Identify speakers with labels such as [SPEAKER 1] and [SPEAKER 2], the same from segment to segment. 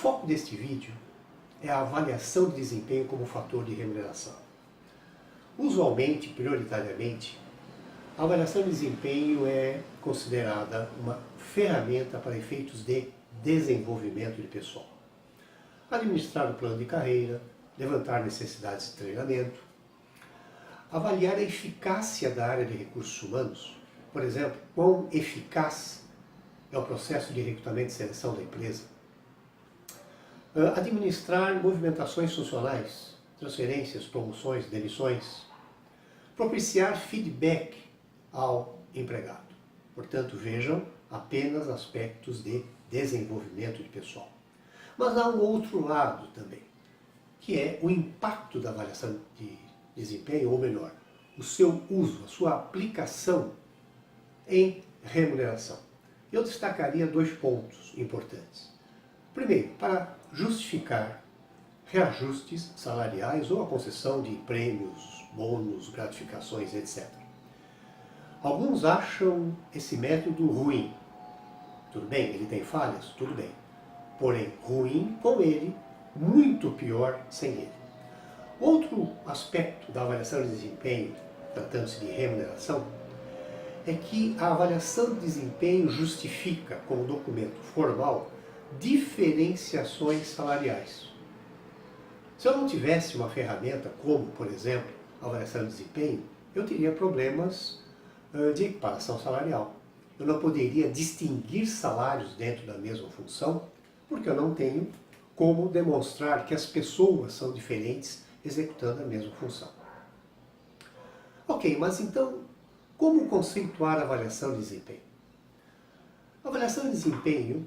[SPEAKER 1] foco deste vídeo é a avaliação de desempenho como fator de remuneração. Usualmente, prioritariamente, a avaliação de desempenho é considerada uma ferramenta para efeitos de desenvolvimento de pessoal. Administrar o plano de carreira, levantar necessidades de treinamento, avaliar a eficácia da área de recursos humanos, por exemplo, quão eficaz é o processo de recrutamento e seleção da empresa, administrar movimentações funcionais, transferências, promoções, demissões, propiciar feedback ao empregado. Portanto, vejam apenas aspectos de desenvolvimento de pessoal. Mas há um outro lado também, que é o impacto da avaliação de desempenho, ou melhor, o seu uso, a sua aplicação em remuneração. Eu destacaria dois pontos importantes. Primeiro, para justificar reajustes salariais ou a concessão de prêmios, bônus, gratificações, etc. Alguns acham esse método ruim. Tudo bem, ele tem falhas? Tudo bem. Porém, ruim com ele, muito pior sem ele. Outro aspecto da avaliação de desempenho, tratando-se de remuneração, é que a avaliação de desempenho justifica, como documento formal, diferenciações salariais. Se eu não tivesse uma ferramenta como, por exemplo, a avaliação de desempenho, eu teria problemas de equiparação salarial. Eu não poderia distinguir salários dentro da mesma função, porque eu não tenho como demonstrar que as pessoas são diferentes executando a mesma função. Ok, mas então, como conceituar a avaliação de desempenho? A avaliação de desempenho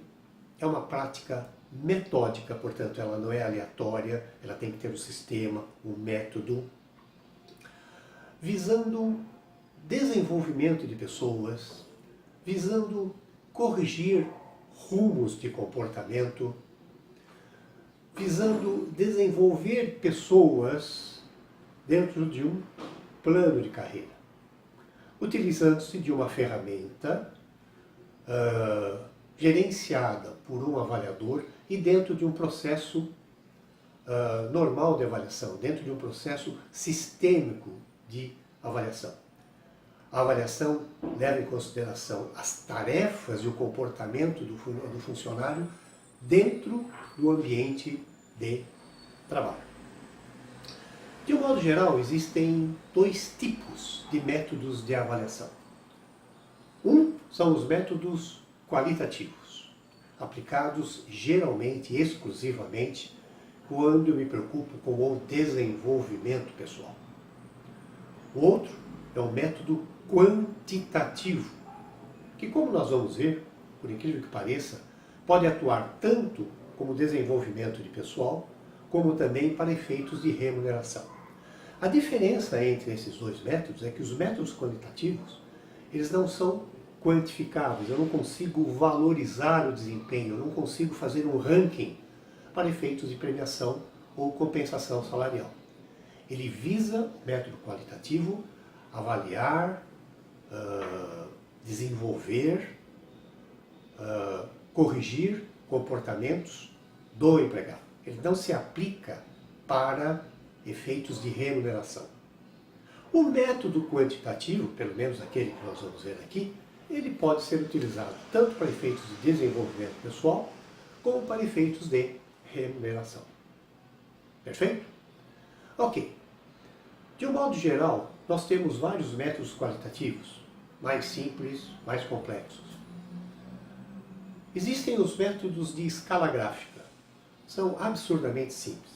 [SPEAKER 1] é uma prática metódica, portanto, ela não é aleatória, ela tem que ter um sistema, um método, visando desenvolvimento de pessoas, visando corrigir rumos de comportamento, visando desenvolver pessoas dentro de um plano de carreira, utilizando-se de uma ferramenta gerenciada por um avaliador e dentro de um processo normal de avaliação, dentro de um processo sistêmico de avaliação. A avaliação leva em consideração as tarefas e o comportamento do funcionário dentro do ambiente de trabalho. De um modo geral, existem dois tipos de métodos de avaliação. Um são os métodos qualitativos, aplicados geralmente, exclusivamente, quando eu me preocupo com o desenvolvimento pessoal. O outro é o método quantitativo, que, como nós vamos ver, por incrível que pareça, pode atuar tanto como desenvolvimento de pessoal, como também para efeitos de remuneração. A diferença entre esses dois métodos é que os métodos quantitativos, eles não são quantificáveis, eu não consigo valorizar o desempenho, eu não consigo fazer um ranking para efeitos de premiação ou compensação salarial. Ele visa, método qualitativo, avaliar, desenvolver, corrigir comportamentos do empregado. Ele não se aplica para efeitos de remuneração. O método quantitativo, pelo menos aquele que nós vamos ver aqui, ele pode ser utilizado tanto para efeitos de desenvolvimento pessoal, como para efeitos de remuneração. Perfeito? Ok. De um modo geral, nós temos vários métodos qualitativos, mais simples, mais complexos. Existem os métodos de escala gráfica. São absurdamente simples.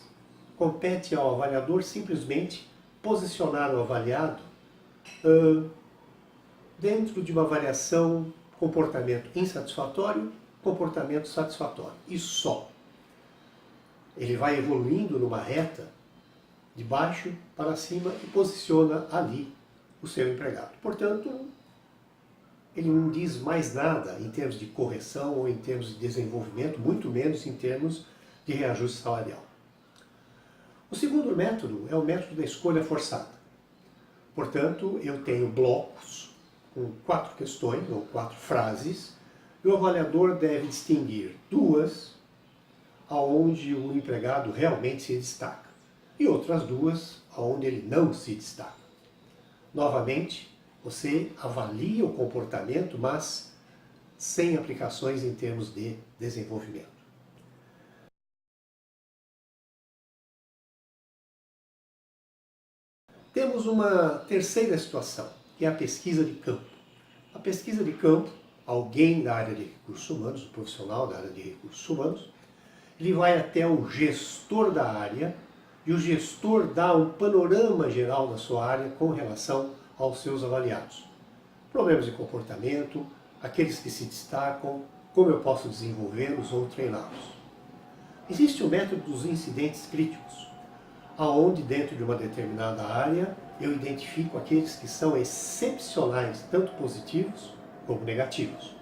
[SPEAKER 1] Compete ao avaliador simplesmente posicionar o avaliado dentro de uma variação comportamento insatisfatório, comportamento satisfatório. E só. Ele vai evoluindo numa reta de baixo para cima e posiciona ali o seu empregado. Portanto, ele não diz mais nada em termos de correção ou em termos de desenvolvimento, muito menos em termos de reajuste salarial. O segundo método é o método da escolha forçada. Portanto, eu tenho blocos com 4 questões ou 4 frases, e o avaliador deve distinguir 2 aonde o empregado realmente se destaca, e outras duas aonde ele não se destaca. Novamente, você avalia o comportamento, mas sem aplicações em termos de desenvolvimento. Temos uma terceira situação, que é a pesquisa de campo. A pesquisa de campo, alguém da área de recursos humanos, um profissional da área de recursos humanos, ele vai até o gestor da área e o gestor dá um panorama geral da sua área com relação aos seus avaliados. Problemas de comportamento, aqueles que se destacam, como eu posso desenvolvê-los ou treiná-los. Existe o método dos incidentes críticos, aonde dentro de uma determinada área eu identifico aqueles que são excepcionais, tanto positivos como negativos.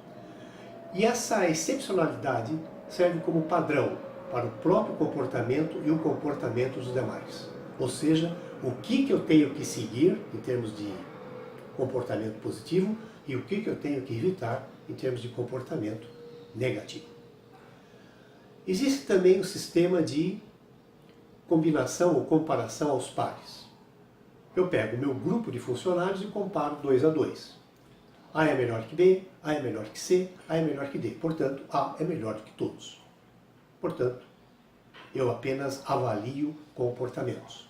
[SPEAKER 1] E essa excepcionalidade serve como padrão para o próprio comportamento e o comportamento dos demais. Ou seja, o que eu tenho que seguir em termos de comportamento positivo e o que eu tenho que evitar em termos de comportamento negativo. Existe também o sistema de combinação ou comparação aos pares. Eu pego o meu grupo de funcionários e comparo 2 a 2. A é melhor que B, A é melhor que C, A é melhor que D. Portanto, A é melhor que todos. Portanto, eu apenas avalio comportamentos.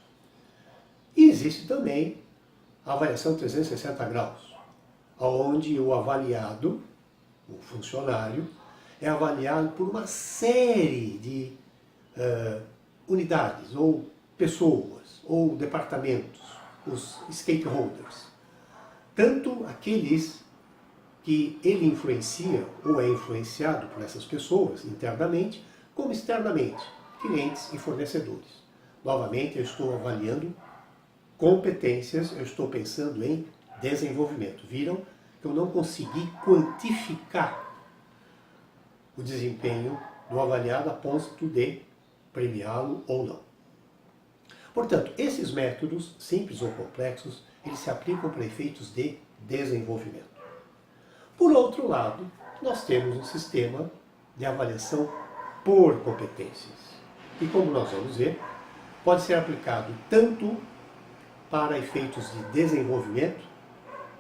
[SPEAKER 1] E existe também a avaliação 360 graus, onde o avaliado, o funcionário, é avaliado por uma série de unidades, ou pessoas, ou departamentos, os stakeholders. Tanto aqueles que ele influencia ou é influenciado por essas pessoas internamente, como externamente, clientes e fornecedores. Novamente, eu estou avaliando competências, eu estou pensando em desenvolvimento. Viram que eu não consegui quantificar o desempenho do avaliado a ponto de premiá-lo ou não. Portanto, esses métodos, simples ou complexos, eles se aplicam para efeitos de desenvolvimento. Por outro lado, nós temos um sistema de avaliação por competências. E como nós vamos ver, pode ser aplicado tanto para efeitos de desenvolvimento,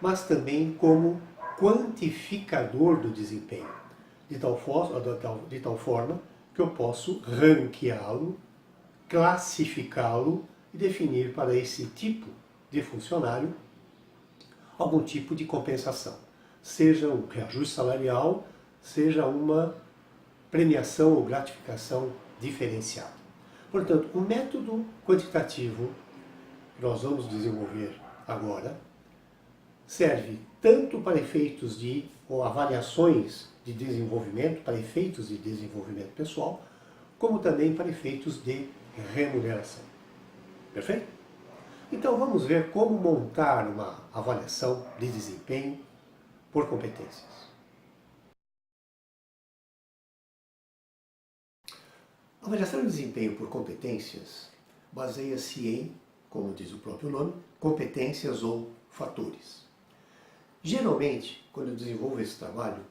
[SPEAKER 1] mas também como quantificador do desempenho, de tal forma que eu posso ranqueá-lo, classificá-lo e definir para esse tipo de funcionário algum tipo de compensação, seja um reajuste salarial, seja uma premiação ou gratificação diferenciada. Portanto, o método quantitativo que nós vamos desenvolver agora serve tanto para efeitos de ou avaliações de desenvolvimento, para efeitos de desenvolvimento pessoal, como também para efeitos de remuneração. Perfeito? Então vamos ver como montar uma avaliação de desempenho por competências. A avaliação de desempenho por competências baseia-se em, como diz o próprio nome, competências ou fatores. Geralmente, quando eu desenvolvo esse trabalho,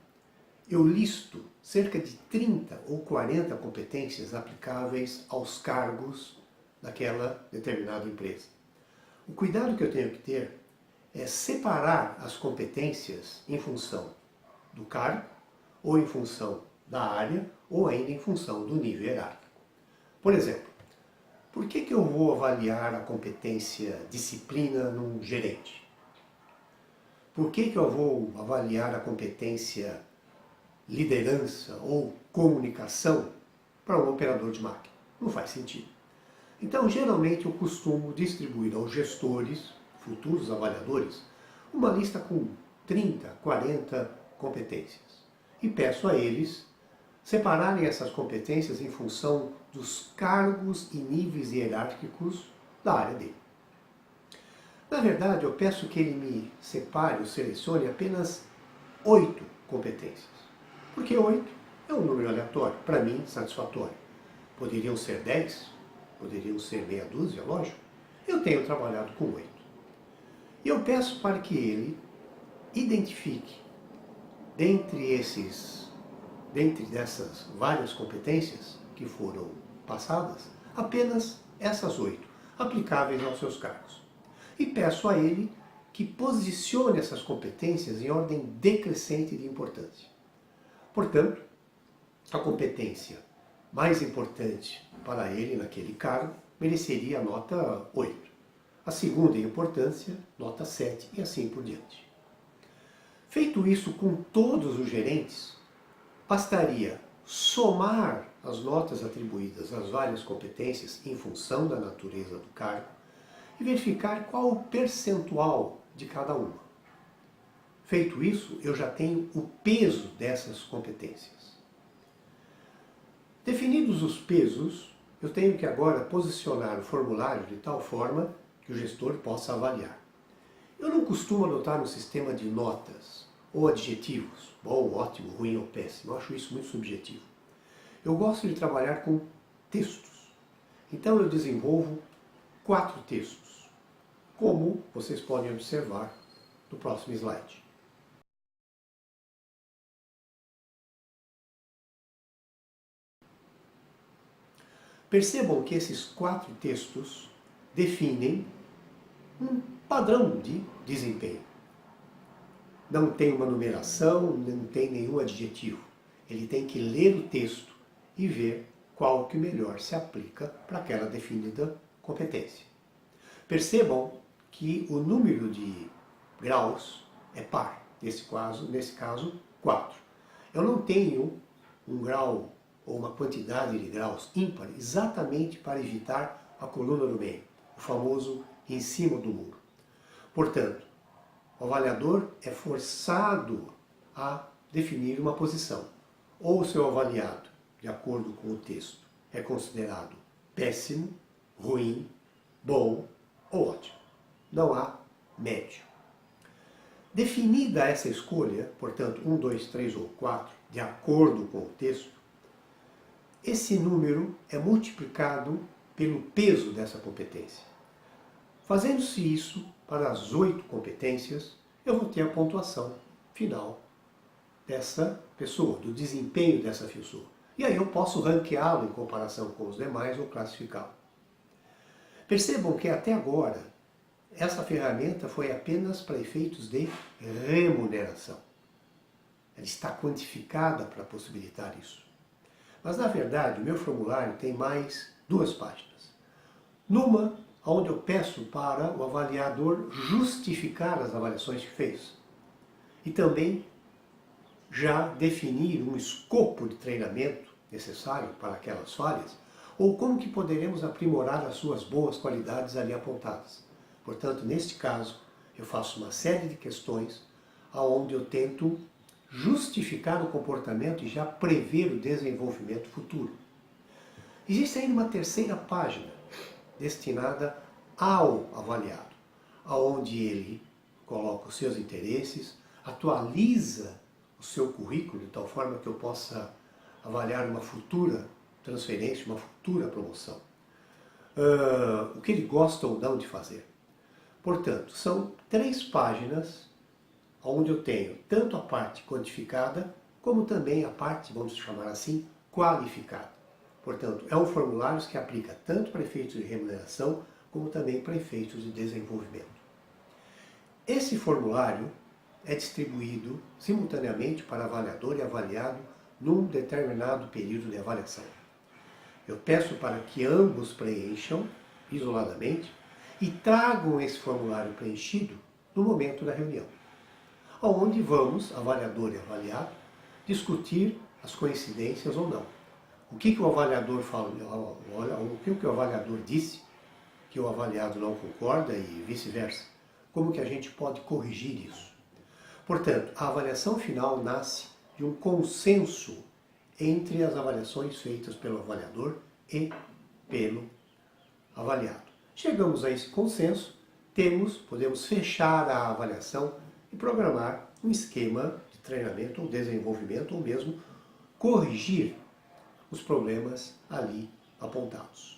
[SPEAKER 1] eu listo cerca de 30 ou 40 competências aplicáveis aos cargos daquela determinada empresa. O cuidado que eu tenho que ter é separar as competências em função do cargo, ou em função da área, ou ainda em função do nível hierárquico. Por exemplo, por que eu vou avaliar a competência disciplina num gerente? Por que eu vou avaliar a competência liderança ou comunicação para um operador de máquina? Não faz sentido. Então, geralmente, eu costumo distribuir aos gestores, futuros avaliadores, uma lista com 30, 40 competências. E peço a eles separarem essas competências em função dos cargos e níveis hierárquicos da área dele. Na verdade, eu peço que ele me separe ou selecione apenas 8 competências. Porque 8 é um número aleatório, para mim, satisfatório. Poderiam ser 10, poderiam ser meia dúzia, lógico. Eu tenho trabalhado com 8. E eu peço para que ele identifique, dentre dessas várias competências, que foram passadas, apenas essas 8, aplicáveis aos seus cargos. E peço a ele que posicione essas competências em ordem decrescente de importância. Portanto, a competência mais importante para ele naquele cargo mereceria a nota 8. A segunda em importância, nota 7 e assim por diante. Feito isso com todos os gerentes, bastaria somar as notas atribuídas às várias competências em função da natureza do cargo e verificar qual o percentual de cada uma. Feito isso, eu já tenho o peso dessas competências. Definidos os pesos, eu tenho que agora posicionar o formulário de tal forma que o gestor possa avaliar. Eu não costumo adotar um sistema de notas ou adjetivos, bom, ótimo, ruim ou péssimo. Eu acho isso muito subjetivo. Eu gosto de trabalhar com textos. Então eu desenvolvo 4 textos, como vocês podem observar no próximo slide. Percebam que esses 4 textos definem um padrão de desempenho. Não tem uma numeração, não tem nenhum adjetivo. Ele tem que ler o texto e ver qual que melhor se aplica para aquela definida competência. Percebam que o número de graus é par, nesse caso 4. Eu não tenho um grau ou uma quantidade de graus ímpar exatamente para evitar a coluna do meio, o famoso em cima do muro. Portanto, o avaliador é forçado a definir uma posição. Ou o seu avaliado, de acordo com o texto, é considerado péssimo, ruim, bom ou ótimo. Não há médio. Definida essa escolha, portanto, 1, 2, 3 ou 4, de acordo com o texto, esse número é multiplicado pelo peso dessa competência. Fazendo-se isso para as 8 competências, eu vou ter a pontuação final dessa pessoa, do desempenho dessa pessoa. E aí eu posso ranqueá-lo em comparação com os demais ou classificá-lo. Percebam que até agora, essa ferramenta foi apenas para efeitos de remuneração. Ela está quantificada para possibilitar isso. Mas, na verdade, o meu formulário tem mais 2 páginas. Numa, onde eu peço para o avaliador justificar as avaliações que fez. E também já definir um escopo de treinamento necessário para aquelas falhas, ou como que poderemos aprimorar as suas boas qualidades ali apontadas. Portanto, neste caso, eu faço uma série de questões onde eu tento justificar o comportamento e já prever o desenvolvimento futuro. Existe ainda uma terceira página destinada ao avaliado, onde ele coloca os seus interesses, atualiza o seu currículo de tal forma que eu possa avaliar uma futura transferência, uma futura promoção. O que ele gosta ou não de fazer. Portanto, são 3 páginas onde eu tenho tanto a parte quantificada, como também a parte, vamos chamar assim, qualificada. Portanto, é um formulário que aplica tanto para efeitos de remuneração, como também para efeitos de desenvolvimento. Esse formulário é distribuído simultaneamente para avaliador e avaliado num determinado período de avaliação. Eu peço para que ambos preencham isoladamente e tragam esse formulário preenchido no momento da reunião, onde vamos, avaliador e avaliado, discutir as coincidências ou não. O que o avaliador fala, o que o avaliador disse, que o avaliado não concorda e vice-versa. Como que a gente pode corrigir isso? Portanto, a avaliação final nasce de um consenso entre as avaliações feitas pelo avaliador e pelo avaliado. Chegamos a esse consenso, podemos fechar a avaliação e programar um esquema de treinamento ou desenvolvimento, ou mesmo corrigir os problemas ali apontados.